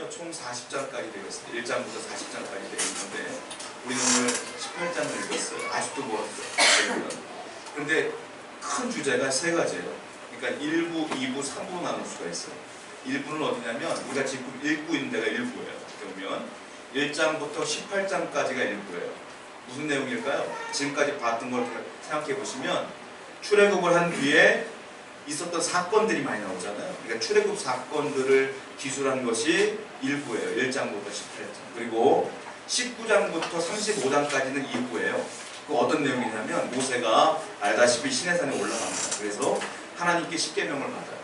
보면요, 총 40장까지 되어 있습니다. 1장부터 40장까지 되어 있는데 우리는 오늘 18장을 읽었어요. 아직도 멀었어요. 그런데 큰 주제가 세 가지예요. 그러니까 1부, 2부, 3부로 나눌 수가 있어요. 1부는 어디냐면 우리가 지금 읽고 있는 데가 1부예요. 그러면 1장부터 18장까지가 1부예요. 무슨 내용일까요? 지금까지 봤던 걸 생각해 보시면 출애굽을 한 뒤에 있었던 사건들이 많이 나오잖아요. 그러니까 출애굽 사건들을 기술한 것이 1부예요. 1장부터 18장. 그리고 19장부터 35장까지는 2부예요. 그 어떤 내용이냐면 모세가 알다시피 시내산에 올라갑니다. 그래서 하나님께 십계명을 받아요.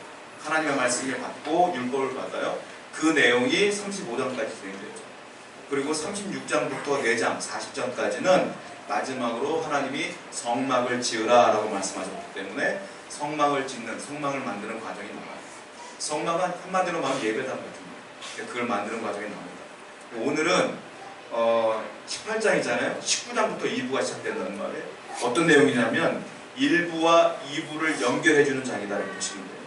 하나님의 말씀을 받고 율법을 받아요. 그 내용이 35장까지 진행되죠. 그리고 36장부터 4장, 40장까지는 마지막으로 하나님이 성막을 지으라 라고 말씀하셨기 때문에 성막을 짓는, 성막을 만드는 과정이 나와요. 성막은 한마디로 말하면 예배당 같은 거예요. 그걸 만드는 과정이 나옵니다. 오늘은 18장이잖아요. 19장부터 2부가 시작된다는 말이에요. 어떤 내용이냐면 1부와 2부를 연결해주는 장이다라고 보시면 돼요.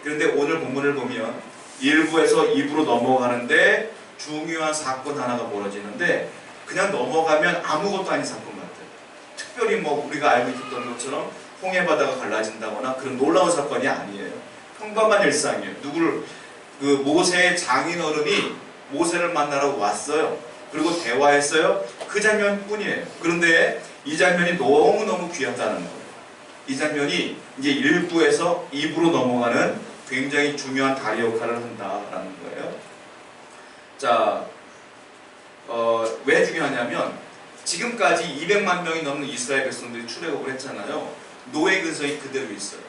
그런데 오늘 본문을 보면 1부에서 2부로 넘어가는데 중요한 사건 하나가 벌어지는데 그냥 넘어가면 아무것도 아닌 사건 같아요. 특별히 뭐 우리가 알고 있었던 것처럼 홍해바다가 갈라진다거나 그런 놀라운 사건이 아니에요. 평범한 일상이에요. 그 모세의 장인어른이 모세를 만나러 왔어요. 그리고 대화했어요. 그 장면뿐이에요. 그런데 이 장면이 너무너무 귀하다는 거예요. 이 장면이 이제 1부에서 2부로 넘어가는 굉장히 중요한 다리 역할을 한다라는 거예요. 자, 왜 중요하냐면 지금까지 200만 명이 넘는 이스라엘 백성들이 출애굽을 했잖아요. 노예 근성이 그대로 있어요.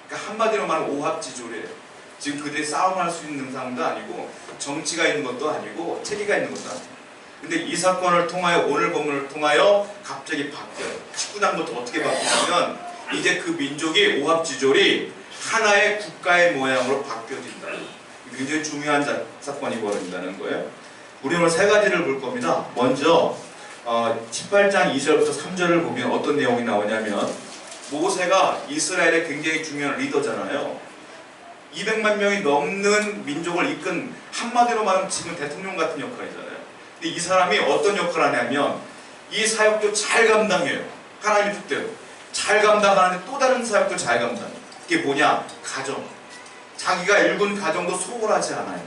그러니까 한마디로 말하면 오합지졸이에요. 지금 그들이 싸움할 수 있는 상황도 아니고 정치가 있는 것도 아니고 체계가 있는 것도 아니고. 근데 이 사건을 통하여 오늘 본문을 통하여 갑자기 바뀌어요. 19장부터 어떻게 바뀌냐면 이제 그 민족이 오합지졸이 하나의 국가의 모양으로 바뀌어진다. 굉장히 중요한 사건이 벌어진다는 거예요. 우리 오늘 세 가지를 볼 겁니다. 먼저 18장 2절부터 3절을 보면 어떤 내용이 나오냐면 모세가 이스라엘의 굉장히 중요한 리더잖아요. 200만 명이 넘는 민족을 이끈 한마디로 말하면 지금 대통령 같은 역할이잖아요. 근데 이 사람이 어떤 역할을 하냐면 이 사역도 잘 감당해요. 하나님의 뜻대로 잘 감당하는데 또 다른 사역도 잘 감당해요. 그게 뭐냐? 가정. 자기가 일군 가정도 소홀하지 않아요.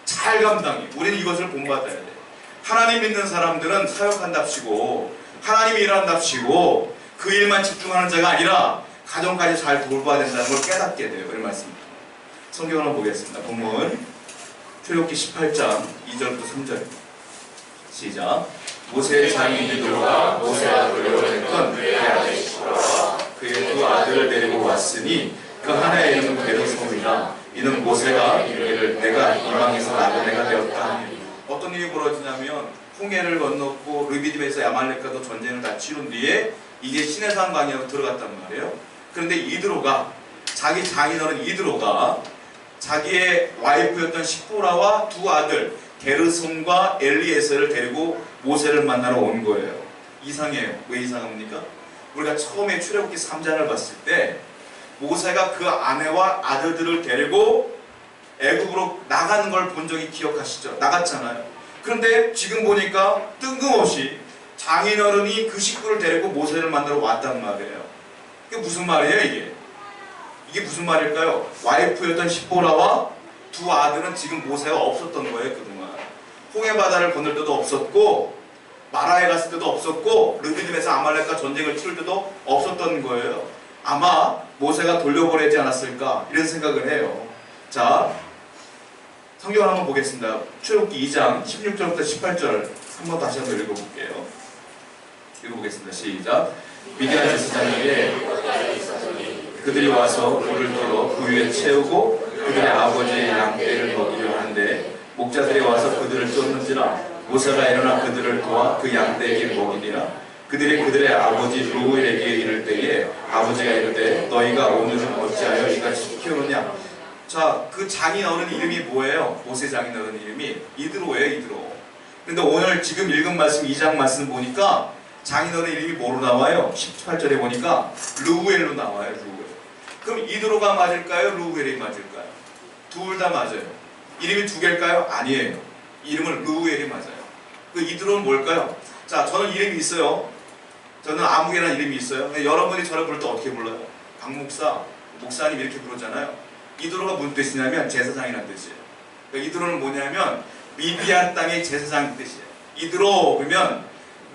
잘 감당해. 우리는 이것을 본받아야 돼. 하나님 믿는 사람들은 사역한답시고 하나님이 일한답시고 그 일만 집중하는 자가 아니라 가정까지 잘 돌봐야 된다는 걸 깨닫게 돼요. 이 말씀입니다. 성경 한번 보겠습니다. 본문 출애굽기 18장 2절부터 3절 시작. 모세의 장인 이드로가 모세와 돌려보냈던 그의 아들 시므온과 그의 두 아들을 데리고 왔으니 그 하나의 이름은 게르솜이라. 이는 모세가 이르기를 내가 이방에서 나그네가 되었다. 어떤 일이 벌어지냐면 홍해를 건넜고 르비딤에서 야말렉과도 전쟁을 다 치른 뒤에 이제 시내산 광야로 들어갔단 말이에요. 그런데 이드로가 자기 장인어른 이드로가 자기의 와이프였던 시포라와 두 아들 게르솜과 엘리에셀을 데리고 모세를 만나러 온 거예요. 이상해요. 왜 이상합니까? 우리가 처음에 출애굽기 3장을 봤을 때 모세가 그 아내와 아들들을 데리고 애굽으로 나가는 걸 본 적이 기억하시죠? 나갔잖아요. 그런데 지금 보니까 뜬금없이 장인어른이 그 식구를 데리고 모세를 만나러 왔단 말이에요. 이게 무슨 말이에요, 이게? 이게 무슨 말일까요? 와이프였던 시포라와 두 아들은 지금 모세가 없었던 거예요, 그동안. 홍해바다를 건널 때도 없었고 마라에 갔을 때도 없었고 르비딤에서 아말렉과 전쟁을 치를 때도 없었던 거예요. 아마 모세가 돌려보내지 않았을까 이런 생각을 해요. 자, 성경을 한번 보겠습니다. 출애굽기 2장 16절부터 18절 한번 다시 한번 읽어볼게요. 읽어보겠습니다. 시작. 미디안 제사장에게 그들이 와서 불을 들어 그 위에 채우고 그들의 아버지의 양떼를 먹이려 하는데 목자들이 와서 그들을 쫓는지라. 모세가 일어나 그들을 도와 그 양떼에게 먹이니라. 그들이 그들의 아버지 루엘에게 이를 때에 아버지가 이르되 너희가 오늘은 어찌하여 이같이 키우느냐. 자, 그 장인어른 이름이 뭐예요? 모세 장인어른 이름이 이드로예요. 이드로. 근데 오늘 지금 읽은 말씀 2장 말씀 보니까 장인어른 이름이 뭐로 나와요? 18절에 보니까 루엘로 나와요. 루엘. 그럼 이드로가 맞을까요? 루엘이 맞을까요? 둘 다 맞아요. 이름이 두 개일까요? 아니에요. 이름은 르우엘이 맞아요. 그 이드로는 뭘까요? 자, 저는 이름이 있어요. 저는 아무개라는 이름이 있어요. 여러분이 저를 부를 때 어떻게 불러요? 박목사, 목사님 이렇게 부르잖아요. 이드로가 무슨 뜻이냐면 제사장이라는 뜻이에요. 그러니까 이드로는 뭐냐면 미디안 땅의 제사장 뜻이에요. 이드로 그러면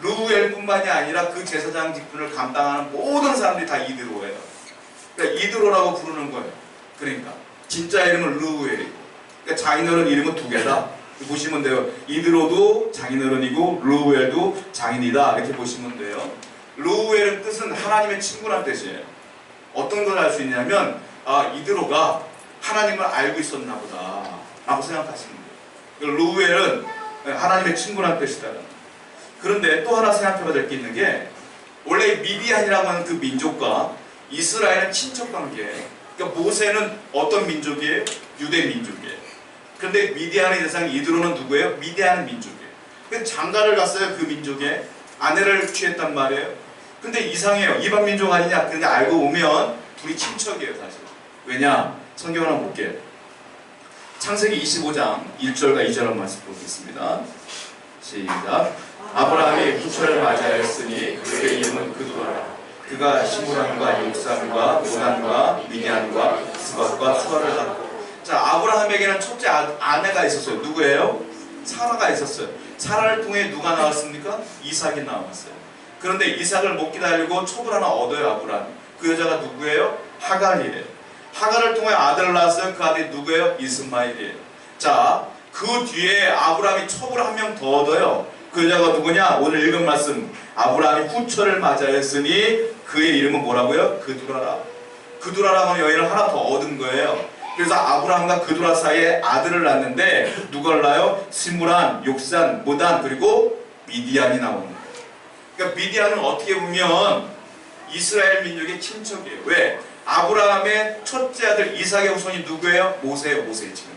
르우엘뿐만이 아니라 그 제사장 직분을 감당하는 모든 사람들이 다 이드로예요. 그러니까 이드로라고 부르는 거예요. 그러니까 진짜 이름은 르우엘이고, 그러니까 장인어른 이름은 두 개다. 보시면 돼요. 이드로도 장인어른이고 르우엘도 장인이다. 이렇게 보시면 돼요. 르우엘은 뜻은 하나님의 친구라는 뜻이에요. 어떤 걸 알 수 있냐면 이드로가 하나님을 알고 있었나 보다 라고 생각하시면 돼요. 르우엘은 하나님의 친구라는 뜻이다. 그런데 또 하나 생각해봐야 될 게 있는 게, 원래 미디안이라고 하는 그 민족과 이스라엘은 친척관계예요. 그러니까 모세는 어떤 민족이에요? 유대 민족이에요. 그런데 미디안의 대상 이드로는 누구예요? 미디안 민족이에요. 근데 장가를 갔어요. 그 민족에 아내를 취했단 말이에요. 근데 이상해요. 이방 민족 아니냐? 근데 알고 보면 둘이 친척이에요, 사실. 왜냐? 성경을 한번 볼게요. 창세기 25장 1절과 2절 한 말씀 보겠습니다. 시작. 아브라함이 후처를 맞이하였으니 그의 이름은 그두라. 그가 시므란과 욕산과 모단과 미디안과 스밧과 수아를 낳고. 자, 아브라함에게는 첫째 아내가 있었어요. 누구예요? 사라가 있었어요. 사라를 통해 누가 나왔습니까? 이삭이 나왔어요. 그런데 이삭을 못 기다리고 첩을 하나 얻어요, 아브라함. 그 여자가 누구예요? 하갈이에요. 하갈을 통해 아들을 낳았어요. 그 아들이 누구예요? 이스마엘이에요. 자, 그 뒤에 아브라함이 첩을 한 명 더 얻어요. 그 여자가 누구냐? 오늘 읽은 말씀. 아브라함이 후처를 맞이하였으니 그의 이름은 뭐라고요? 그두라라. 그두라라고 하는 여인을 하나 더 얻은 거예요. 그래서 아브라함과 그두라 사이에 아들을 낳는데 누굴 낳아요? 시므란, 욕산, 모단, 그리고 미디안이 나오는 거예요. 그러니까 미디안은 어떻게 보면 이스라엘 민족의 친척이에요. 왜? 아브라함의 첫째 아들 이삭의 후손이 누구예요? 모세예요. 모세 지금.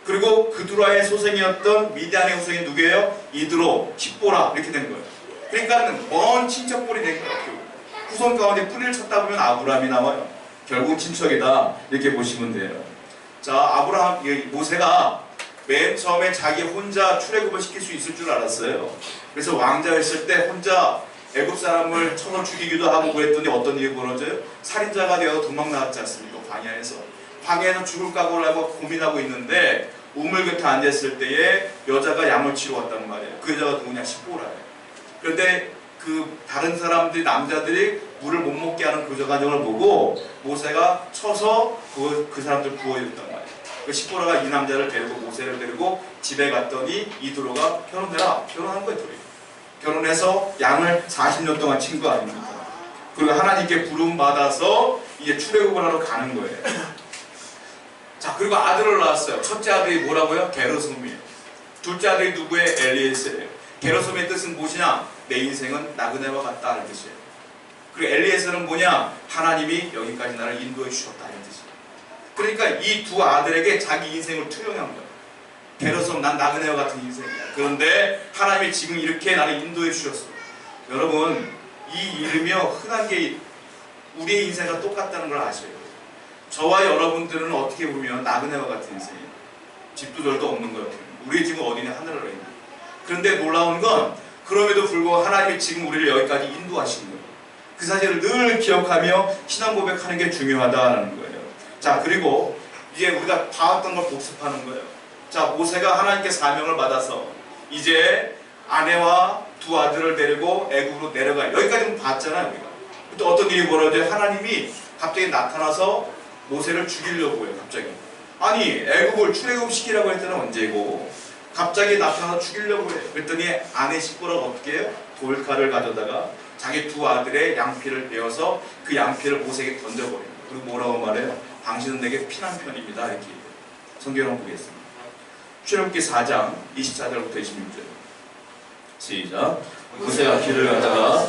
그리고 그두라의 소생이었던 미디안의 후손이 누구예요? 이드로, 십보라 이렇게 된 거예요. 그러니까 먼 친척골이 된 거예요. 후손 가운데 뿌리를 찾다 보면 아브라함이 나와요. 결국 친척이다 이렇게 보시면 돼요. 자, 모세가 맨 처음에 자기 혼자 출애굽을 시킬 수 있을 줄 알았어요. 그래서 왕자였을 때 혼자 애굽 사람을 쳐서 죽이기도 하고 그랬더니 어떤 일이 벌어져요? 살인자가 되어서 도망 나왔지 않습니까? 광야에서 죽을 각오를 하고 고민하고 있는데 우물 곁에 앉았을 때에 여자가 양을 치러 왔단 말이에요. 그 여자가 누구냐? 십보라예요. 그런데 그 다른 사람들이, 남자들이 물을 못 먹게 하는 그 과정을 보고 모세가 쳐서 그 사람들 구워줬단 말이에요. 그 십보라가 이 남자를 데리고 모세를 데리고 집에 갔더니 이드로가 결혼한 거예요. 둘이 결혼해서 양을 40년 동안 친 거 아닙니까? 그리고 하나님께 부름 받아서 이제 출애굽을 하러 가는 거예요. 자, 그리고 아들을 낳았어요. 첫째 아들이 뭐라고요? 게르솜이에요. 둘째 아들이 누구예요? 엘리에셀이에요. 게르솜의 뜻은 무엇이냐? 내 인생은 나그네와 같다 하는 뜻이에요. 그리고 엘리에셀은 뭐냐? 하나님이 여기까지 나를 인도해 주셨다 하는 뜻이에요. 그러니까 이 두 아들에게 자기 인생을 투영한 거예요. 게르솜, 난 나그네와 같은 인생이야. 그런데 하나님이 지금 이렇게 나를 인도해 주셨어. 여러분, 이 이름이요, 흔한 게 우리의 인생과 똑같다는 걸 아셔야 돼요. 저와 여러분들은 어떻게 보면 나그네와 같은 인생이에요. 집도 절도 없는 거예요. 우리의 집은 어디냐? 하늘나라에 있는 거예요. 그런데 놀라운 건 그럼에도 불구하고 하나님이 지금 우리를 여기까지 인도하신 거예요. 그 사실을 늘 기억하며 신앙 고백하는 게 중요하다는 거예요. 자, 그리고 이제 우리가 봐왔던 걸 복습하는 거예요. 자, 모세가 하나님께 사명을 받아서 이제 아내와 두 아들을 데리고 애굽으로 내려가요. 여기까지는 봤잖아요, 우리가. 또 어떤 일이 벌어져요? 하나님이 갑자기 나타나서 모세를 죽이려고 해요, 갑자기. 아니, 애굽을 출애굽시키라고 했더니 언제고 갑자기 나타나서 죽이려고 해요. 그랬더니 아내 십보라가 어떻게 해요? 돌칼을 가져다가 자기 두 아들의 양피를 베어서 그 양피를 모세에게 던져버려요. 그리고 뭐라고 말해요? 당신은 내게 피난편입니다. 이렇게 얘기해요. 성경을 한번 보겠습니다. 출애굽기 4장 24절부터 26절. 시작. 모세가 길을 가다가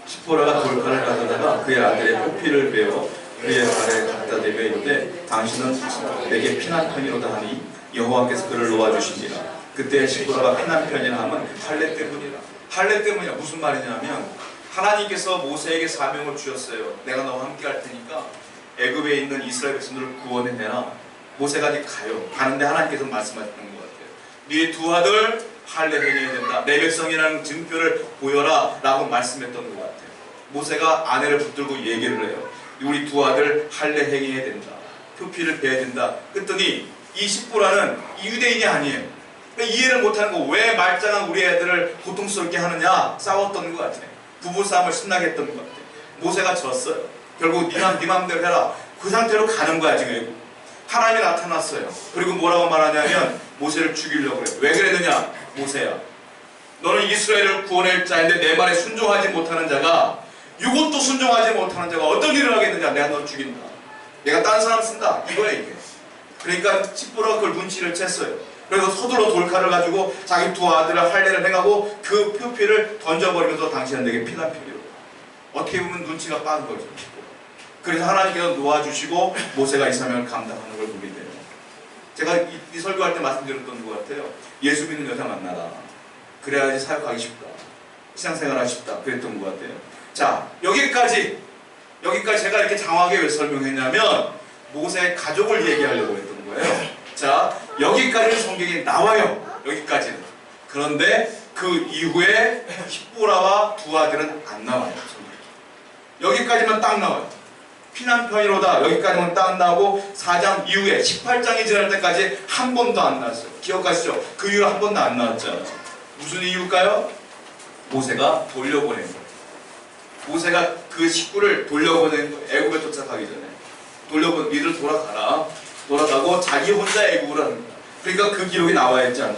십보라가 돌칼을 가져다가 그의 아들의 뽀피를 베어 그의 발에 갖다 대며 이르되 당신은 내게 피난편이로다 하니 여호와께서 그를 놓아주시니라. 그때 십보라가 피난편이라 하면 할례 때문이라. 할례 때문이야. 무슨 말이냐면 하나님께서 모세에게 사명을 주셨어요. 내가 너와 함께 할 테니까 애굽에 있는 이스라엘 백성들을 구원해내라. 모세가 이제 가요. 가는데 하나님께서 말씀하셨던 것 같아요. 네 두 아들 할례 행해야 된다. 내 백성이라는 증표를 보여라 라고 말씀했던 것 같아요. 모세가 아내를 붙들고 얘기를 해요. 우리 두 아들 할례 행해야 된다. 표피를 베야 된다. 그랬더니 이 십보라는 유대인이 아니에요. 그러니까 이해를 못하는 거, 왜 말짱한 우리 애들을 고통스럽게 하느냐, 싸웠던 것 같아요. 부부싸움을 신나게 했던 것 같아요. 모세가 졌어요. 결국 네 맘대로 해라. 그 상태로 가는 거야 지금. 하나님이 나타났어요. 그리고 뭐라고 말하냐면 모세를 죽이려고 그래요. 왜 그랬느냐? 모세야, 너는 이스라엘을 구원할 자인데 내 말에 순종하지 못하는 자가, 이것도 순종하지 못하는 자가 어떤 일을 하겠느냐? 내가 너 죽인다. 내가 딴 사람 쓴다. 이거야 이게. 그러니까 십보라가 그걸 눈치를 챘어요. 그래서 서둘러 돌칼을 가지고 자기 두 아들을 할례를 행하고 그 표피를 던져버리면서 당신은 내게 피난 표리로. 어떻게 보면 눈치가 빠른 거죠. 그래서 하나님께서 놓아주시고 모세가 이 사명을 감당하는 걸 보게 돼요. 제가 이 설교할 때 말씀드렸던 것 같아요. 예수 믿는 여자 만나라. 그래야지 사역하기 쉽다. 신앙생활하기 쉽다. 그랬던 것 같아요. 자, 여기까지 제가 이렇게 장황하게 왜 설명했냐면 모세의 가족을 얘기하려고 했던 거예요. 자, 여기까지는 성경에 나와요. 여기까지는. 그런데 그 이후에 십보라와 두 아들은 안 나와요. 여기까지만 딱 나와요. 피난 편이로다. 여기까지만 딱 나오고 4장 이후에 18장이 지날 때까지 한 번도 안 나왔어요. 기억하시죠? 그 이후로 한 번도 안 나왔잖아요. 무슨 이유일까요? 모세가 돌려보낸 거예요. 모세가 그 식구를 돌려보낸 거예요. 애굽에 도착하기 전에. 니들 돌아가라. 돌아가고 자기 혼자 애굽을 하는 거야. 그러니까 그 기록이 나와 있지 않나.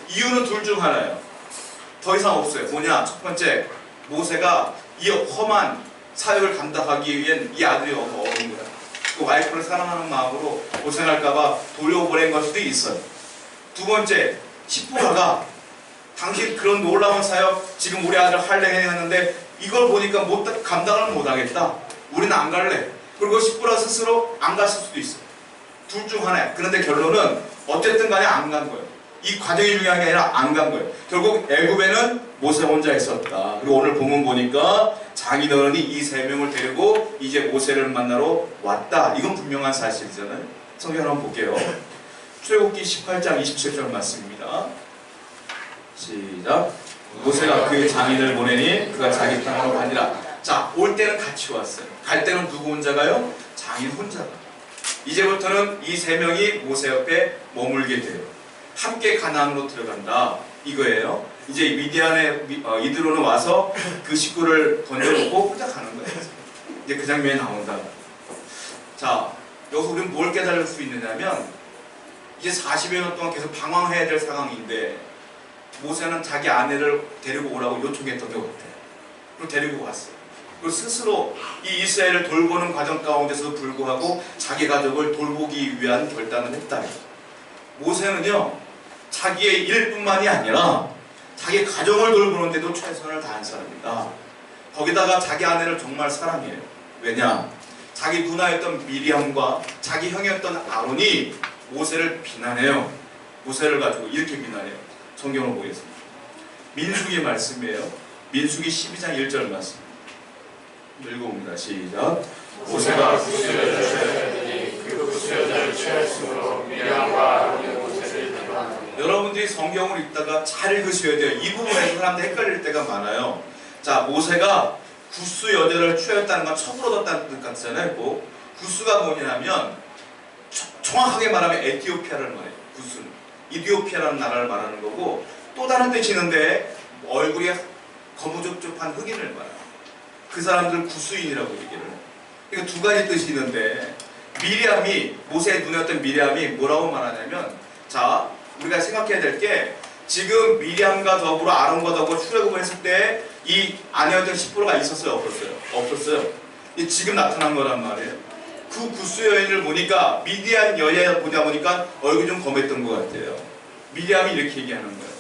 이유는 둘 중 하나예요. 더 이상 없어요. 뭐냐? 첫 번째, 모세가 이 험한 사역을 감당하기 위한 이 아들이 너무 어려운 거야. 그 와이프를 사랑하는 마음으로 고생할까봐 돌려보낸 걸 수도 있어요. 두 번째, 십보라가 당신 그런 놀라운 사역, 지금 우리 아들 할례 했는데 이걸 보니까 감당을 못하겠다. 우리는 안 갈래. 그리고 십보라 스스로 안 갔을 수도 있어요. 둘 중 하나야. 그런데 결론은 어쨌든 간에 안 간 거예요. 이 과정이 중요한 게 아니라 안 간 거예요. 결국 애굽에는 모세 혼자 있었다. 그리고 오늘 본문 보니까 장인어른이 이 세 명을 데리고 이제 모세를 만나러 왔다. 이건 분명한 사실이잖아요. 성경 한번 볼게요. 출애굽기 18장 27절 말씀입니다. 시작. 모세가 그의 장인을 보내니 그가 자기 땅으로 가니라. 자, 올 때는 같이 왔어요. 갈 때는 누구 혼자가요? 장인 혼자가. 이제부터는 이 세 명이 모세 옆에 머물게 돼요. 함께 가나안으로 들어간다. 이거예요. 이제 미디안에 이드로는 와서 그 식구를 던져놓고 혼자 가는 거예요. 이제 그 장면이 나온다. 자, 여기서 우리는 뭘 깨달을 수 있느냐면 이제 40여 년 동안 계속 방황해야 될 상황인데 모세는 자기 아내를 데리고 오라고 요청했던 것 같아요. 그리고 데리고 왔어요. 그리고 스스로 이 이스라엘을 돌보는 과정 가운데서도 불구하고 자기 가족을 돌보기 위한 결단을 했다. 모세는요, 자기의 일뿐만이 아니라 자기 가정을 돌보는데도 최선을 다한 사람입니다. 거기다가 자기 아내를 정말 사랑해요. 왜냐? 자기 누나였던 미리암과 자기 형이었던 아론이 모세를 비난해요. 모세를 가지고 이렇게 비난해요. 성경을 보겠습니다. 민수기 말씀이에요. 민수기 12장 1절 말씀 읽어봅니다. 시작. 모세가 구스 여자를 취하였더니 그 구스 여자를 취하였으므로 미리암과 아론이 모세를 비난하니. 여러분들이 성경을 읽다가 잘 읽으셔야 돼요. 이 부분에서 사람들이 헷갈릴 때가 많아요. 자, 모세가 구스 여자를 취하였다는 건 첩을 얻었다는 뜻 같잖아요. 뭐 구스가 뭐냐면 정확하게 말하면 에티오피아를 말해요. 구스는 이디오피아라는 나라를 말하는 거고, 또 다른 뜻이 있는데 얼굴이 거무적적한 흑인을 말해요. 그 사람들 구스인이라고 얘기를 해요. 그러니까 두 가지 뜻이 있는데, 미리암이, 모세의 누나였던 미리암이 뭐라고 말하냐면, 자, 우리가 생각해야 될 게, 지금 미리암과 더불어 아론과 더불어 출애굽을 했을 때 이 아내였던 십보라가 있었어요? 없었어요? 없었어요. 지금 나타난 거란 말이에요. 그 구스 여인을 보니까, 미디안 여자 보니까 얼굴이 좀 검했던 것 같아요. 미리암이 이렇게 얘기하는 거예요.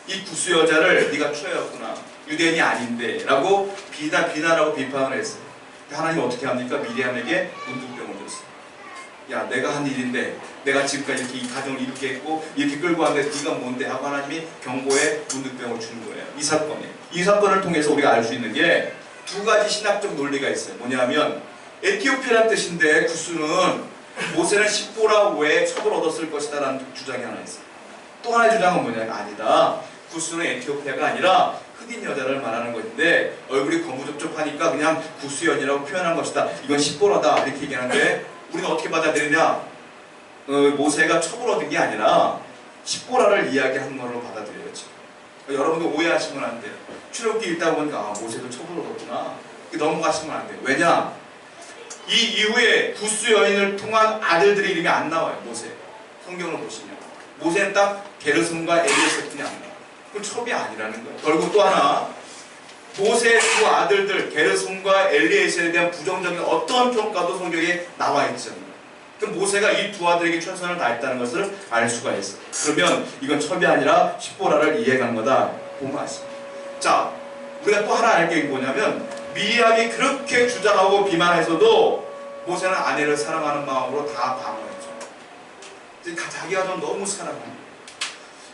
이 구스 여자를 네가 취하였구나. 유대인이 아닌데 라고 비난하고 비판을 했어요. 하나님 어떻게 합니까? 미리암에게 문둥병을 줬어요. 야, 내가 한 일인데 내가 지금까지 이렇게 이 가정을 이렇게 했고 이렇게 끌고 왔는데 네가 뭔데 하고 하나님이 경고에 문둥병을 주는 거예요. 이 사건이에요. 이 사건을 통해서 우리가 알 수 있는 게 두 가지 신학적 논리가 있어요. 뭐냐면 에티오피아라는 뜻인데 구스는 모세는 10보라 외에 첩을 얻었을 것이다 라는 주장이 하나 있어요. 또 하나의 주장은 뭐냐면 아니다. 구스는 에티오피아가 아니라 흑인 여자를 말하는 것인데 얼굴이 거무접촉하니까 그냥 구스연이라고 표현한 것이다. 이건 10보라다 이렇게 얘기하는데 우리는 어떻게 받아들이냐? 모세가 첩을 얻은 게 아니라 10보라를 이야기한 걸로 받아들여요. 지금. 여러분도 오해하시면 안 돼요. 출애굽기 읽다 보니까 모세도 첩을 얻었구나. 넘어가시면 안 돼요. 왜냐? 이 이후에 구스 여인을 통한 아들들의 이름이 안 나와요. 모세. 성경을 보시면 모세는 딱 게르솜과 엘리에셀뿐이 안 나와요. 그건 첩이 아니라는 거예요. 그리고 또 하나 모세의 두 아들들 게르솜과 엘리에셀에 대한 부정적인 어떤 평가도 성경에 나와 있지 않나요? 그럼 모세가 이 두 아들에게 최선을 다했다는 것을 알 수가 있어요. 그러면 이건 첩이 아니라 10보라를 이해한 거다. 보면 아십니다. 자, 우리가 또 하나 알 게 뭐냐면 미리암이 그렇게 주장하고 비난해서도 모세는 아내를 사랑하는 마음으로 다 방어했죠. 자기가 좀 너무 사랑합니다.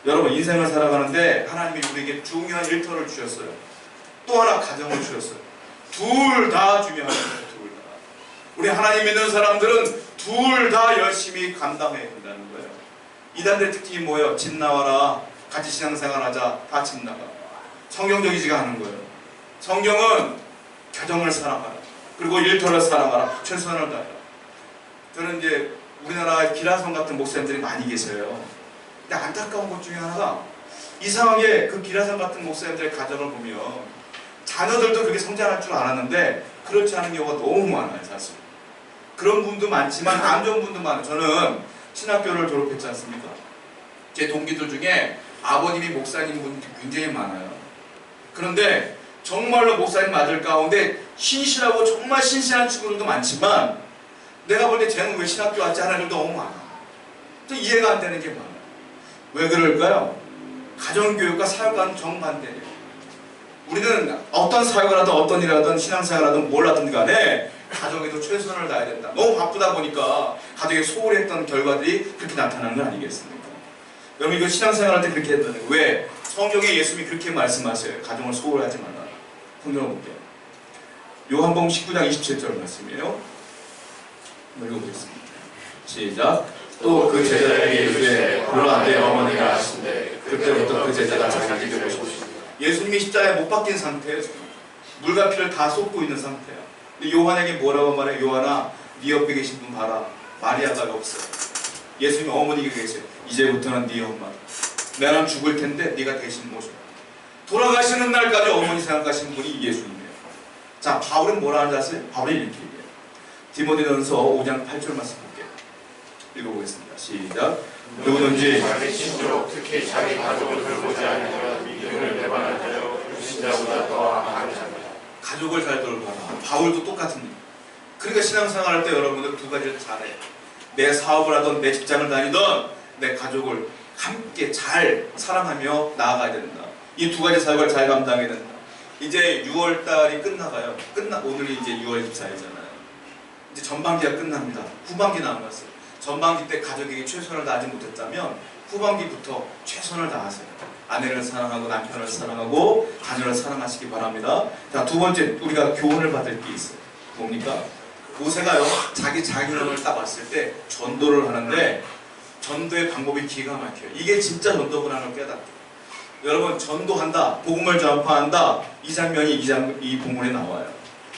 여러분 인생을 살아가는데 하나님이 우리에게 중요한 일터를 주셨어요. 또 하나 가정을 주셨어요. 둘 다 중요한 거예요. 둘 다. 우리 하나님 믿는 사람들은 둘 다 열심히 감당해야 된다는 거예요. 이단들의 특징이 뭐예요? 집 나와라. 같이 신앙생활하자. 다 집 나가. 성경적이지가 않은 거예요. 성경은 가정을 사랑하라. 그리고 일터를 사랑하라. 최선을 다해라. 저는 이제 우리나라 기라성 같은 목사님들이 많이 계세요. 근데 안타까운 것 중에 하나가 이상하게 그 기라성 같은 목사님들의 가정을 보면 자녀들도 그렇게 성장할 줄 알았는데 그렇지 않은 경우가 너무 많아요. 사실. 그런 분도 많지만 안 좋은 분도 많아요. 저는 신학교를 졸업했지 않습니까? 제 동기들 중에 아버님이 목사님 분이 굉장히 많아요. 그런데 정말로 목사님 아들 가운데 신실하고 정말 신실한 친구들도 많지만 내가 볼 때 쟤는 왜 신학교 왔지 하는 애들도 너무 많아. 좀 이해가 안 되는 게 많아요. 왜 그럴까요? 가정교육과 사역과는 정반대예요. 우리는 어떤 사역을 하든 어떤 일을 하든 신앙생활을 하든 뭘 하든 간에 가정에도 최선을 다해야 된다. 너무 바쁘다 보니까 가정에 소홀히 했던 결과들이 그렇게 나타나는 건 아니겠습니까? 여러분 이거 신앙생활 할 때 그렇게 했다는 거예요. 왜? 성경에 예수님이 그렇게 말씀하세요. 가정을 소홀히 하지 말라. 성경을 볼게요. 요한복음 19장 27절 말씀이에요. 읽어보겠습니다. 시작. 또 그 제자에게 이르되 그러나 내 어머니가 하신대 그때부터 그 제자가 자기 집에 오시고 예수님이 십자가에 못 박힌 상태예요. 물과 피를 다 쏟고 있는 상태야. 근데 요한에게 뭐라고 말해? 요한아 네 옆에 계신 분 봐라. 마리아가 없어요. 예수님이 어머니가 계세요. 이제부터는 네 엄마. 나는 죽을 텐데 네가 대신 모셔. 돌아가시는 날까지 어머니 생각하시는 분이 예수님이에요. 자, 바울은 뭐라 하는지 아세요? 바울이 이렇게 얘기해요. 디모데전서 5장 8절 말씀 볼게요. 읽어보겠습니다. 시작. 누구든지 자기 친족 특히 자기 가족을 돌보지 않으면 믿음을 배반할 자요 불신자보다 더 강합니다. 가족을 잘 돌봐라. 바울도 똑같습니다. 그러니까 신앙생활 할 때 여러분들 두 가지를 잘해요. 내 사업을 하던 내 직장을 다니던 내 가족을 함께 잘 사랑하며 나아가야 된다. 이 두 가지 사역을 잘 감당해야 된다. 이제 6월달이 끝나가요. 오늘이 이제 6월 24일이잖아요. 이제 전반기가 끝납니다. 후반기 남았어요. 전반기 때 가족에게 최선을 다하지 못했다면 후반기부터 최선을 다하세요. 아내를 사랑하고 남편을 사랑하고 자녀를 사랑하시기 바랍니다. 자, 두 번째 우리가 교훈을 받을 게 있어요. 뭡니까? 모세가요 자기 자기론을 딱 봤을 때 전도를 하는데 전도의 방법이 기가 막혀요. 이게 진짜 전도구나를 깨닫죠. 여러분 전도한다, 복음을 전파한다 이 장면이 이 본문에 나와요.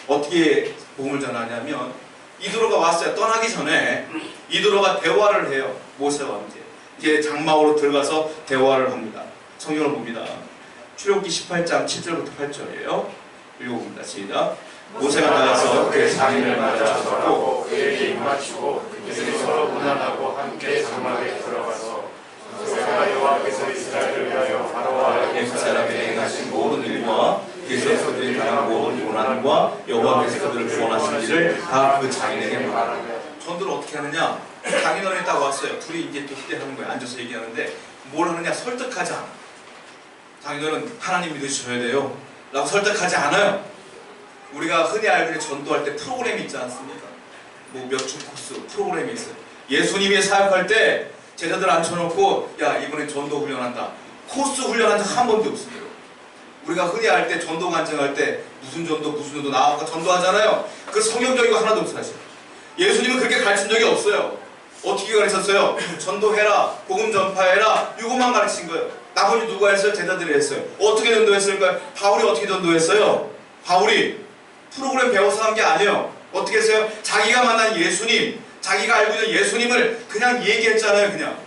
어떻게 복음을 전하냐면 이드로가 왔어요. 떠나기 전에 이드로가 대화를 해요. 모세와 함께. 이제 장막으로 들어가서 대화를 합니다. 성경을 봅니다. 출애굽기 18장 7절부터 8절이에요. 읽어봅니다. 시작. 모세가 나가서 그의 장인을 맞아 서고 그에게 입맞추고 그들이 서로 문안하고 함께 장막에 들어가서 모세가 여호와께서 이스라엘을 위하여 바로와 애굽 사람에게 행하신 모든 일과 그에서 그들이 당한 모든 고난과 여호와께서 그들을 구원하신 일을 다 그 장인에게 말하라. 전도를 어떻게 하느냐? 장인어른이 딱 왔어요. 둘이 이제 또 기대하는 거예요. 앉아서 얘기하는데 뭘 하느냐? 설득하지 않아. 장인어른 하나님 믿으셔야 돼요 라고 설득하지 않아요. 우리가 흔히 알고 전도할 때 프로그램이 있지 않습니까? 뭐 몇 주 코스 프로그램이 있어요. 예수님이 사역할 때 제자들 앉혀놓고 야 이번에 전도 훈련한다. 코스 훈련한 적 한 번도 없어요. 우리가 흔히 할 때 전도 간증할 때 무슨 전도 나와서 전도하잖아요. 그 성경적인 거 하나도 없어요. 사실. 예수님은 그렇게 가르친 적이 없어요. 어떻게 가르쳤어요? 전도해라, 복음 전파해라, 이것만 가르친 거예요. 나머지 누가 했어요? 제자들이 했어요. 어떻게 전도했을까요? 바울이 어떻게 전도했어요? 바울이 프로그램 배워서 한 게 아니에요. 어떻게 했어요? 자기가 만난 예수님, 자기가 알고 있는 예수님을 그냥 얘기했잖아요. 그냥.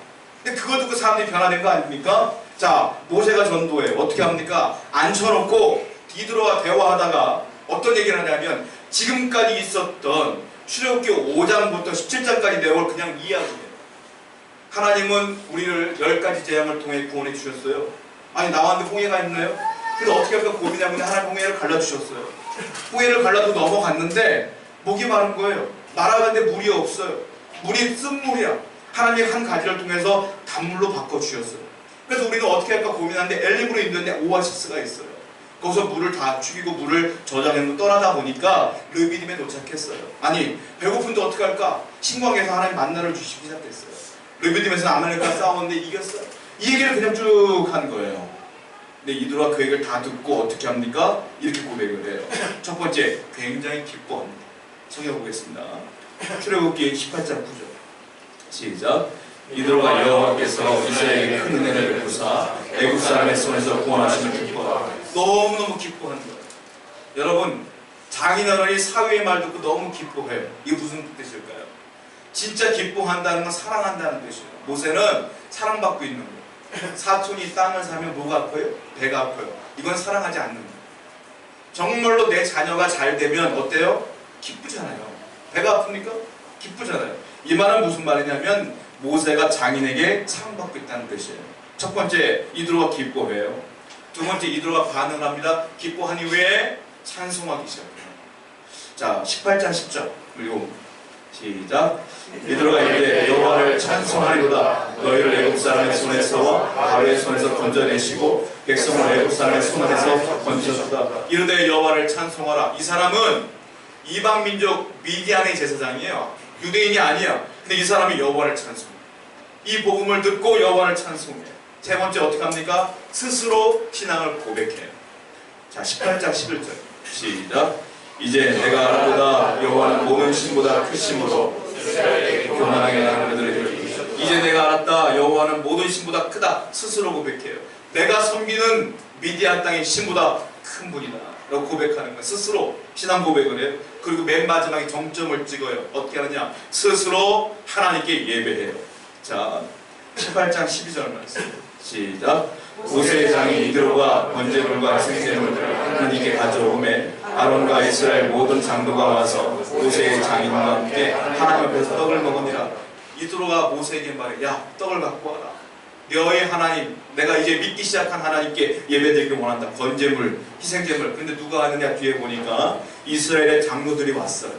근데 그거 듣고 사람들이 변화된 거 아닙니까? 자, 모세가 전도해. 어떻게 합니까? 앉혀놓고 디도와 대화하다가 어떤 얘기를 하냐면 지금까지 있었던 출애굽기 5장부터 17장까지 내용을 그냥 이야기해요. 하나님은 우리를 10가지 재앙을 통해 구원해 주셨어요. 아니 나왔는데 홍해가 있나요? 그래서 어떻게 할까 고민하면 하나님 홍해를 갈라주셨어요. 홍해를 갈라도 넘어갔는데 목이 마른 거예요. 날아가는데 물이 없어요. 물이 쓴물이야. 하나님의 한 가지를 통해서 단물로 바꿔주셨어요. 그래서 우리는 어떻게 할까 고민하는데 엘리브로 있는데 오아시스가 있어요. 거기서 물을 다 죽이고 물을 저장해놓고 떠나다 보니까 르비딤에 도착했어요. 아니 배고픈데 어떻게 할까? 신광에서 하나님 만나를 주시기 시작했어요. 르비딤에서 아말렉과 싸웠는데 이겼어요. 이 얘기를 그냥 쭉 한 거예요. 근데 이도가 그 얘기를 다 듣고 어떻게 합니까? 이렇게 고백을 해요. 첫 번째, 굉장히 기뻐합니다. 성경보겠습니다. 출애굽기 18장 9절 시작. 이도가 여호와께서 이스라엘에게 큰 은혜를 베푸사 애굽 사람의 손에서 구원하심을 기뻐하고 너무너무 기뻐하는 거예요. 여러분 장인어른이 사위의 말 듣고 너무 기뻐해요. 이게 무슨 뜻일까요? 진짜 기뻐한다는 건 사랑한다는 뜻이에요. 모세는 사랑받고 있는 거예요. 사촌이 땅을 사면 뭐가 아파요? 배가 아파요. 이건 사랑하지 않는 거예요. 정말로 내 자녀가 잘 되면 어때요? 기쁘잖아요. 배가 아픕니까? 기쁘잖아요. 이 말은 무슨 말이냐면 모세가 장인에게 사랑받고 있다는 뜻이에요. 첫 번째, 이드로가 기뻐해요. 두 번째, 이드로가 반응합니다. 기뻐한 이후에 찬송하기 시작해요. 자, 18장 10절 그리고 시작. 이드로가 이르되 여호와를 찬송하리로다. 너희를 애굽 사람의 손에서와 바로의 손에서 건져내시고 백성을 애굽 사람의 손에서 건지셨다. 이르되 여호와를 찬송하라. 이 사람은 이방 민족 미디안의 제사장이에요. 유대인이 아니야. 근데 이 사람이 여호와를 찬송해. 이 복음을 듣고 여호와를 찬송해. 세 번째 어떻게 합니까? 스스로 신앙을 고백해요. 자, 18장 11절 시작. 이제 내가 알아보다 여호와는 모든 신보다 크심으로 교만하게 나는 그들에게 이제 내가 알았다. 여호와는 모든 신보다 크다. 스스로 고백해요. 내가 섬기는 미디안 땅의 신보다 큰 분이다 라고 고백하는 거예요. 스스로 신앙 고백을 해요. 그리고 맨 마지막에 정점을 찍어요. 어떻게 하느냐? 스스로 하나님께 예배해요. 자, 18장 12절 말씀 시작. 모세의 장인 이드로가 번제물과 생제물을 하나님께 가져오매 아론과 이스라엘 모든 장로가 와서 모세의 장인과 함께 하나님 앞에서 떡을 먹으니라. 이드로가 모세에게 말해, 야 떡을 갖고 와라. 너의 하나님, 내가 이제 믿기 시작한 하나님께 예배드리기 원한다. 번제물, 희생제물. 근데 누가 하느냐? 뒤에 보니까 이스라엘의 장로들이 왔어요.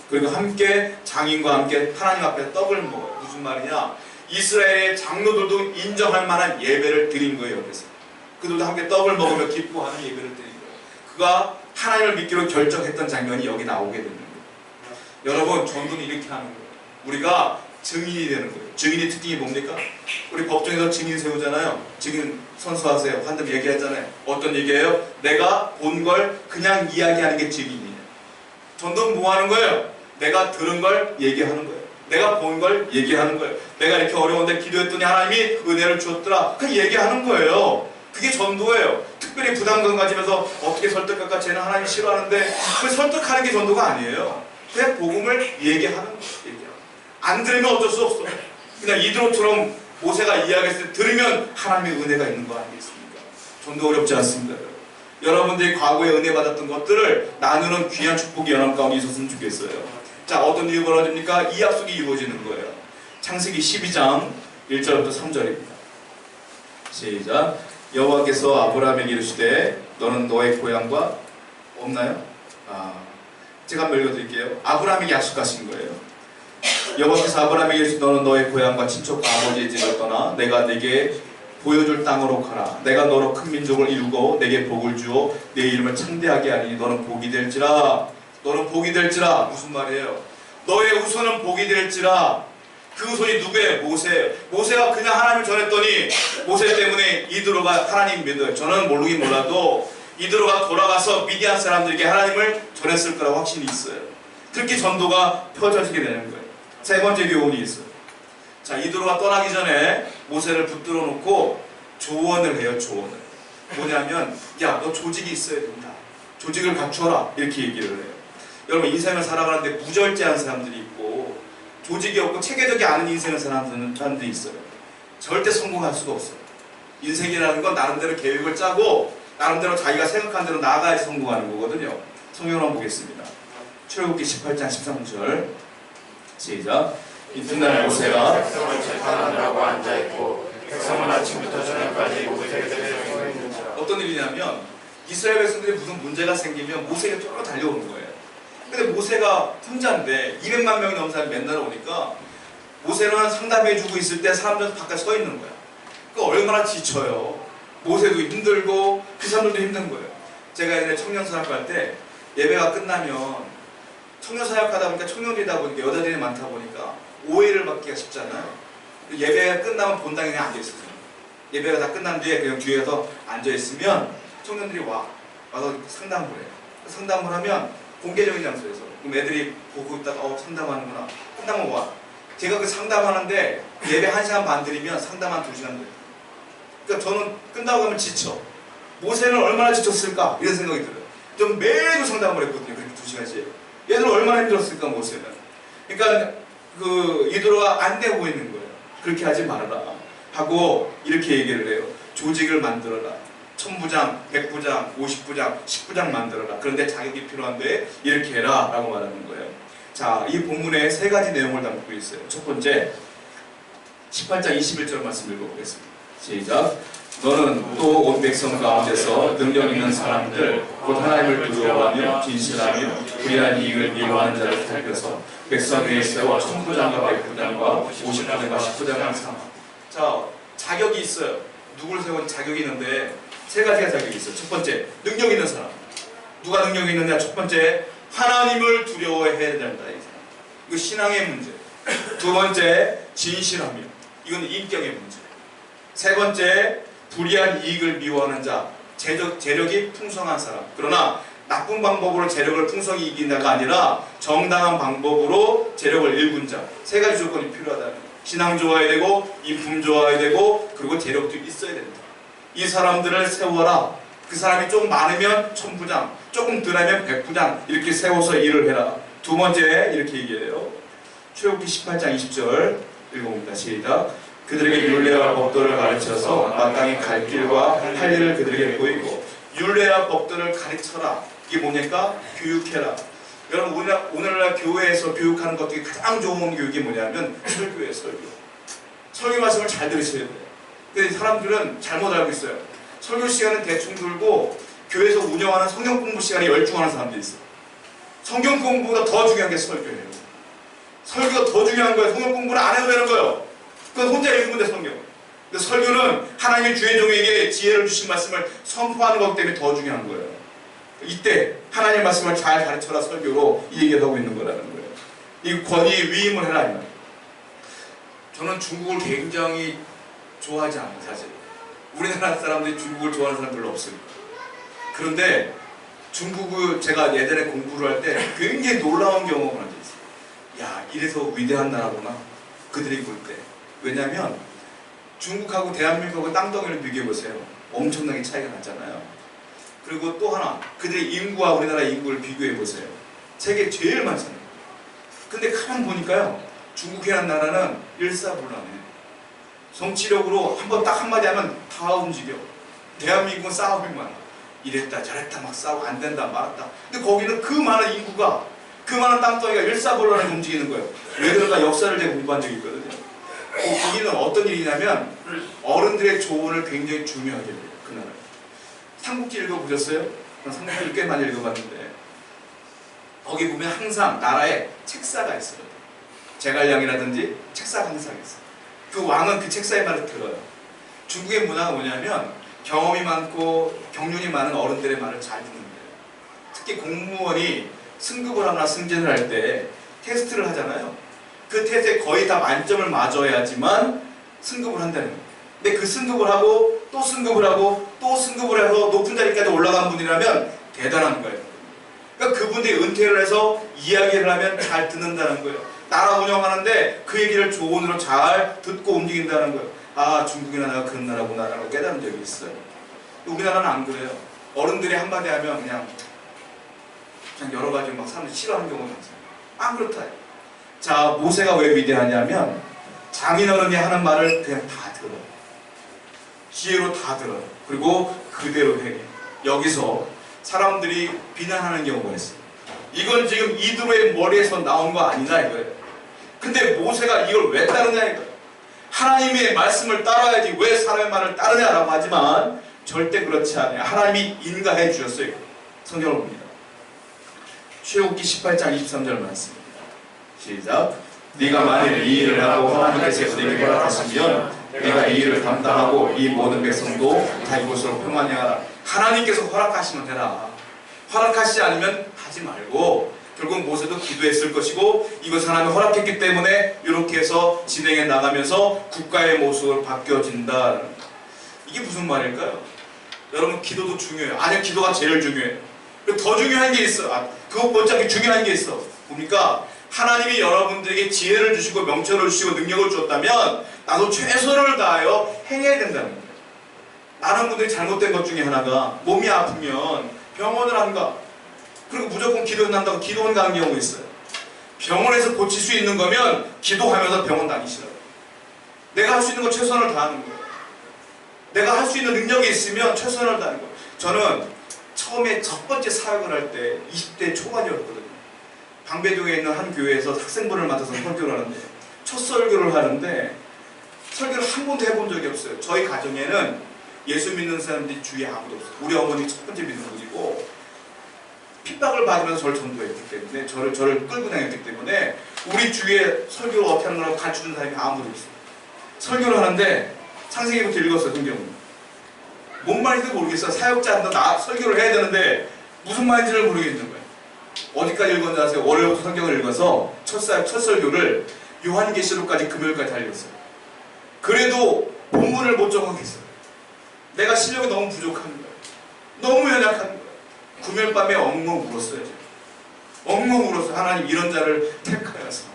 그리고 함께 장인과 함께 하나님 앞에 떡을 먹어요. 무슨 말이냐? 이스라엘의 장로들도 인정할 만한 예배를 드린 거예요. 그래서 그들도 함께 떡을 먹으며 기뻐하는 예배를 드린 거예요. 그가 하나님을 믿기로 결정했던 장면이 여기 나오게 되는 거예요. 여러분, 전도는 이렇게 하는 거예요. 우리가 증인이 되는 거예요. 증인의 특징이 뭡니까? 우리 법정에서 증인 세우잖아요. 증인 선서하세요. 한번 얘기하잖아요. 어떤 얘기예요? 내가 본 걸 그냥 이야기하는 게 증인이에요. 전도는 뭐 하는 거예요? 내가 들은 걸 얘기하는 거예요. 내가 본 걸 얘기하는 거예요. 내가 이렇게 어려운데 기도했더니 하나님이 은혜를 주었더라. 그냥 얘기하는 거예요. 그게 전도예요. 특별히 부담감 가지면서 어떻게 설득할까? 쟤는 하나님 싫어하는데 그 설득하는 게 전도가 아니에요. 그냥 복음을 얘기하는 거예요. 안 들으면 어쩔 수 없어. 그냥 이드로처럼 모세가 이야기했을 때 들으면 하나님의 은혜가 있는 거 아니겠습니까? 전도 어렵지 않습니다. 여러분들이 과거에 은혜 받았던 것들을 나누는 귀한 축복이 연합 가운데 있었으면 좋겠어요. 자, 어떤 일이 벌어집니까? 이 약속이 이루어지는 거예요. 창세기 12장 1절부터 3절입니다. 시작. 여호와께서 아브라함에게 이르시되 너는 너의 고향과 없나요? 제가 한번 읽어드릴게요. 아브라함에게 약속하신 거예요. 여호와께서 아브라함에게 이르시되 너는 너의 고향과 친척과 아버지의 집을 떠나 내가 네게 보여줄 땅으로 가라. 내가 너로 큰 민족을 이루고 내게 복을 주어 내 이름을 창대하게 하리니 너는 복이 될지라. 너는 복이 될지라. 무슨 말이에요? 너의 후손은 복이 될지라. 그 후손이 누구예요? 모세예요. 모세가 그냥 하나님을 전했더니 모세 때문에 이드로가 하나님 믿어요. 저는 모르긴 몰라도 이드로가 돌아가서 미디안 사람들에게 하나님을 전했을 거라고 확신이 있어요. 그렇게 전도가 펼쳐지게 되는 거예요. 세 번째 교훈이 있어요. 자, 이드로가 떠나기 전에 모세를 붙들어 놓고 조언을 해요. 조언을. 뭐냐면 야, 너 조직이 있어야 된다. 조직을 갖추어라. 이렇게 얘기를 해요. 여러분, 인생을 살아가는데 무절제한 사람들이 있고 조직이 없고 체계적이 않은 인생을 사는 사람들이 있어요. 절대 성공할 수가 없어요. 인생이라는 건 나름대로 계획을 짜고 나름대로 자기가 생각한 대로 나아가야지 성공하는 거거든요. 성경을 한번 보겠습니다. 출애굽기 18장 13절 시작. 이튿날 모세가 백성을 재판하느라고 앉아있고 백성은 아침부터 저녁까지 모세에게 서 있는지라. 어떤 일이냐면 이스라엘 백성들이 무슨 문제가 생기면 모세에게 쫄로 달려오는 거예요. 근데 모세가 혼자인데 200만 명이 넘는 사람이 맨날 오니까 모세는 상담해주고 있을 때 사람들 바깥에 서 있는 거야. 그 얼마나 지쳐요. 모세도 힘들고 그 사람들도 힘든 거예요. 제가 옛날에 청년사역 할 때 예배가 끝나면 청년사역 하다 보니까 청년이다 보니까 여자들이 많다 보니까 오해를 받기가 쉽잖아요. 예배가 끝나면 본당에 그냥 앉아있어요. 예배가 다 끝난 뒤에 그냥 뒤에서 앉아있으면 청년들이 와서 상담을 해요. 상담을 하면 공개적인 장소에서 그럼 애들이 보고 있다가 상담하는구나. 상담은 와. 제가 그 상담하는데 예배 1시간 반 드리면 상담 한 2시간 돼요. 그러니까 저는 끝나고 가면 지쳐. 모세는 얼마나 지쳤을까? 이런 생각이 들어요. 좀 매주 상담을 했거든요. 그렇게 2시간씩. 얘들은 얼마나 힘들었을까, 모세는. 그러니까 그 이드로가 안 되고 있는 거예요. 그렇게 하지 말아라 하고 이렇게 얘기를 해요. 조직을 만들어라. 1000부장, 100부장, 50부장, 10부장 만들어라. 그런데 자격이 필요한데 이렇게 해라 라고 말하는 거예요. 자, 이 본문에 3가지 내용을 담고 있어요. 첫 번째 18장 21절 말씀 읽어보겠습니다. 시작. 너는 또 온 백성 가운데서 능력 있는 사람들 곧 하나님을 두려워하며 진실하며 불의한 이익을 미워하는 자를 살펴서 백성 위에 세워 1000부장과 100부장과 50부장과 10부장을 삼아. 자, 자격이 있어요. 누구를 세운 자격이 있는데 3가지가 자격이 있어요. 첫 번째, 능력 있는 사람. 누가 능력이 있느냐? 첫 번째, 하나님을 두려워해야 된다. 이거 신앙의 문제. 두 번째, 진실하며. 이건 인격의 문제. 세 번째, 불의한 이익을 미워하는 자. 재력이 풍성한 사람. 그러나 나쁜 방법으로 재력을 풍성히 이긴다가 아니라 정당한 방법으로 재력을 일군 자. 3가지 조건이 필요하다는 거예요. 신앙 좋아야 되고 인품 좋아야 되고 그리고 재력도 있어야 된다. 이 사람들을 세워라. 그 사람이 좀 많으면 1000부장, 조금 덜하면 100부장 이렇게 세워서 일을 해라. 두 번째 이렇게 얘기해요. 출애굽기 18장 20절 읽어봅니다. 시작. 그들에게 율례와 법도를 가르쳐서 마땅히 갈 길과 할 일을 그들에게 보이고. 율례와 법도를 가르쳐라. 이게 뭐냐니까 교육해라. 여러분, 오늘날 교회에서 교육하는 것 중에 가장 좋은 교육이 뭐냐면 설교예요. 설교 말씀을 잘 들으셔야 돼요. 근데 사람들은 잘못 알고 있어요. 설교 시간은 대충 들고 교회에서 운영하는 성경 공부 시간에 열중하는 사람들이 있어요. 성경 공부보다 더 중요한 게 설교예요. 설교가 더 중요한 거예요. 성경 공부를 안 해도 되는 거예요. 그건 혼자 읽으면 돼, 성경. 근데 설교는 하나님의 주의 종에게 지혜를 주신 말씀을 선포하는 것 때문에 더 중요한 거예요. 이때 하나님의 말씀을 잘 가르쳐라 설교로 이 얘기를 하고 있는 거라는 거예요. 이 권위 위임을 해라 이 말이에요. 저는 중국을 굉장히 좋아하지 않아요, 사실. 우리나라 사람들이 중국을 좋아하는 사람 별로 없어요. 그런데 중국을 제가 예전에 공부를 할 때 굉장히 놀라운 경험을 한 적이 있어요. 야, 이래서 위대한 나라구나. 그들이 볼 때. 왜냐하면 중국하고 대한민국하고 땅덩이를 비교해보세요. 엄청나게 차이가 나잖아요. 그리고 또 하나, 그들의 인구와 우리나라 인구를 비교해보세요. 세계 제일 많잖아요. 근데 가만 보니까요, 중국이라는 나라는 일사불란해. 정치력으로 한번 딱 한마디 하면 다 움직여. 대한민국은 싸움이 많아. 이랬다 저랬다 막 싸우고 안 된다 말았다. 근데 거기는 그 많은 인구가, 그 많은 땅덩이가 일사불란하게 움직이는 거예요. 왜 그런가 역사를 제가 공부한 적이 있거든요. 거기는 어떤 일이냐면 어른들의 조언을 굉장히 중요하게 해요. 그 나라. 삼국지 읽어보셨어요? 삼국지를 꽤 많이 읽어봤는데 거기 보면 항상 나라에 책사가 있어요. 제갈량이라든지 책사가 항상 있어요. 그 왕은 그 책사의 말을 들어요. 중국의 문화가 뭐냐면 경험이 많고 경륜이 많은 어른들의 말을 잘 듣는 거예요. 특히 공무원이 승급을 하거나 승진을 할 때 테스트를 하잖아요. 그 테스트에 거의 다 만점을 맞아야지만 승급을 한다는 거예요. 근데 그 승급을 하고 또 승급을 하고 또 승급을 해서 높은 자리까지 올라간 분이라면 대단한 거예요. 그러니까 그분들이 은퇴를 해서 이야기를 하면 잘 듣는다는 거예요. 나라 운영하는데 그 얘기를 조언으로 잘 듣고 움직인다는 거예요. 아, 중국이 나라가 그런 나라구나라고 깨달은 적이 있어요. 우리나라는 안 그래요. 어른들이 한마디 하면 그냥 여러 가지 막 사람들이 싫어하는 경우가 많잖아요. 안 그렇다. 자, 모세가 왜 위대하냐면 장인어른이 하는 말을 그냥 다 들어요. 지혜로 다 들어요. 그리고 그대로 행해요. 여기서 사람들이 비난하는 경우가 있어요. 이건 지금 이드로의 머리에서 나온 거 아니냐 이거예요. 근데 모세가 이걸 왜 따르냐 이거예요. 하나님의 말씀을 따라야지 왜 사람의 말을 따르냐라고 하지만 절대 그렇지 않아요. 하나님이 인가해 주셨어요. 성경을 봅니다. 출애굽기 18장 23절 말씀입니다. 시작. 네가 만일 이 일을 하고 하나님께서 내게 허락하시면 내가 이 일을 감당하고 이 모든 백성도 다 이곳으로 평안히 하라. 하나님께서 허락하시면 되라. 허락하시지 않으면 하지 말고, 결국 모세도 기도했을 것이고 이것을 하나님이 허락했기 때문에 이렇게 해서 진행해 나가면서 국가의 모습으로 바뀌어진다. 이게 무슨 말일까요? 여러분, 기도도 중요해요. 아니요, 기도가 제일 중요해요. 더 중요한 게 있어. 그것보다 중요한 게 있어. 뭡니까? 하나님이 여러분들에게 지혜를 주시고 명철을 주시고 능력을 주었다면 나도 최선을 다하여 행해야 된다는 거예요. 많은 분들이 잘못된 것 중에 하나가 몸이 아프면 병원을 안 가. 그리고 무조건 기도한다고 기도원 가는 경우가 있어요. 병원에서 고칠 수 있는 거면 기도하면서 병원 다니시라고. 내가 할 수 있는 거 최선을 다하는 거예요. 내가 할 수 있는 능력이 있으면 최선을 다하는 거예요. 저는 처음에 첫 번째 사역을 할 때 20대 초반이었거든요. 방배동에 있는 한 교회에서 학생부를 맡아서 설교를 하는데 첫 설교를 하는데 설교를 한 번도 해본 적이 없어요. 저희 가정에는 예수 믿는 사람들이 주위에 아무도 없어요. 우리 어머니 첫 번째 믿는 분이고 핍박을 받으면서 저를 전도했기 때문에 저를 끌고 다녔기 때문에 우리 주위에 설교를 어떻게 하는 거라고 가르쳐주는 사람이 아무도 없어요. 설교를 하는데 창세기부터 읽었어요. 성경을. 뭔 말인지 모르겠어요. 사역자한테 나 설교를 해야 되는데 무슨 말인지를 모르겠는 거예요. 어디까지 읽었는지 아세요? 월요일부터 성경을 읽어서 첫 설교를 요한계시록까지 금요일까지 다 읽었어요. 그래도 본문을 못 적어겠어요. 내가 실력이 너무 부족한 거예요. 너무 연약한 거예요. 금요일 밤에 엉엉 울었어요. 엉엉 울었어요. 하나님, 이런 자를 택하여서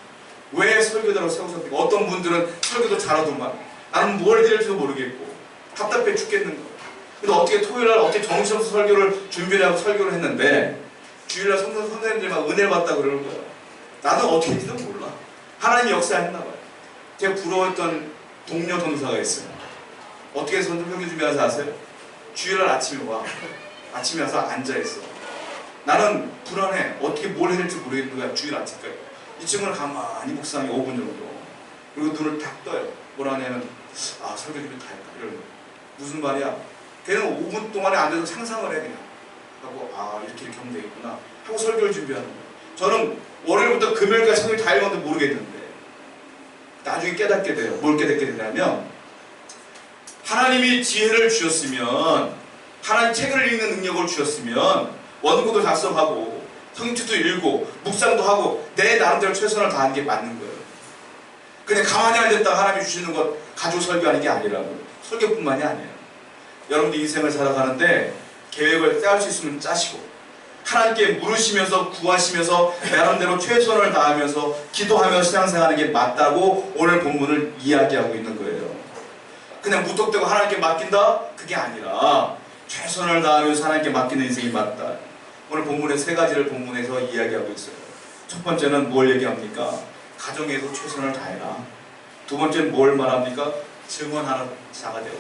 왜 설교자로 세우셨는가. 어떤 분들은 설교도 잘하더만 나는 뭘 해야 될지도 모르겠고 답답해 죽겠는 거예요. 근데 어떻게 토요일날 어떻게 정신없이 설교를 준비를 하고 설교를 했는데 주일날 선생님들이 막 은혜를 받다 그러는 거예요. 나는 어떻게 했지도 몰라. 하나님이 역사했나 봐요. 제가 부러웠던 동료 전도사가 있어요. 어떻게 해서 설교 준비하면서 아세요? 주일날 아침에 와. 아침에 와서 앉아있어. 나는 불안해. 어떻게 뭘 해야 될지 모르겠는 거야. 주일 아침까지. 이 친구는 가만히 묵상해 5분 정도. 그리고 눈을 딱 떠요. 뭐라 하냐면 설교 준비 다 했다. 이러는 거야. 무슨 말이야? 걔는 5분 동안에 앉아서 상상을 해 그냥. 하고 이렇게 하면 되겠구나 하고 설교를 준비하는 거예요. 저는 월요일부터 금요일까지 설교를 다 읽었는데 모르겠는데 나중에 깨닫게 돼요. 뭘 깨닫게 되냐면 하나님이 지혜를 주셨으면, 하나님 책을 읽는 능력을 주셨으면 원고도 작성하고 성경책도 읽고 묵상도 하고 내 나름대로 최선을 다하는 게 맞는 거예요. 그냥 가만히 앉았다가 하나님이 주시는 것 가지고 설교하는 게 아니라고. 설교뿐만이 아니에요. 여러분들 인생을 살아가는데 계획을 짤 수 있으면 짜시고 하나님께 물으시면서 구하시면서 나름대로 최선을 다하면서 기도하며 신앙생활하는 게 맞다고 오늘 본문을 이야기하고 있는 거예요. 그냥 무턱대고 하나님께 맡긴다? 그게 아니라 최선을 다하면서 하나님께 맡기는 인생이 맞다. 오늘 본문의 세 가지를 본문에서 이야기하고 있어요. 첫 번째는 뭘 얘기합니까? 가정에서 최선을 다해라. 두 번째는 뭘 말합니까? 증언하는 자가 되어라.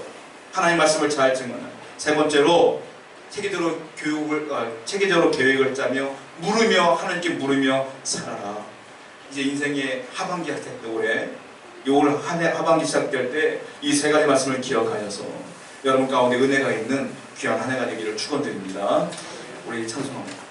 하나님 말씀을 잘 증언하라. 세 번째로 체계적으로 계획을 짜며 물으며 하나님께 물으며 살아라. 이제 인생의 하반기 할 때 올해 올 한 해 하반기 시작될 때 이 세 가지 말씀을 기억하셔서 여러분 가운데 은혜가 있는 귀한 한 해가 되기를 축원드립니다. 우리 찬송합니다.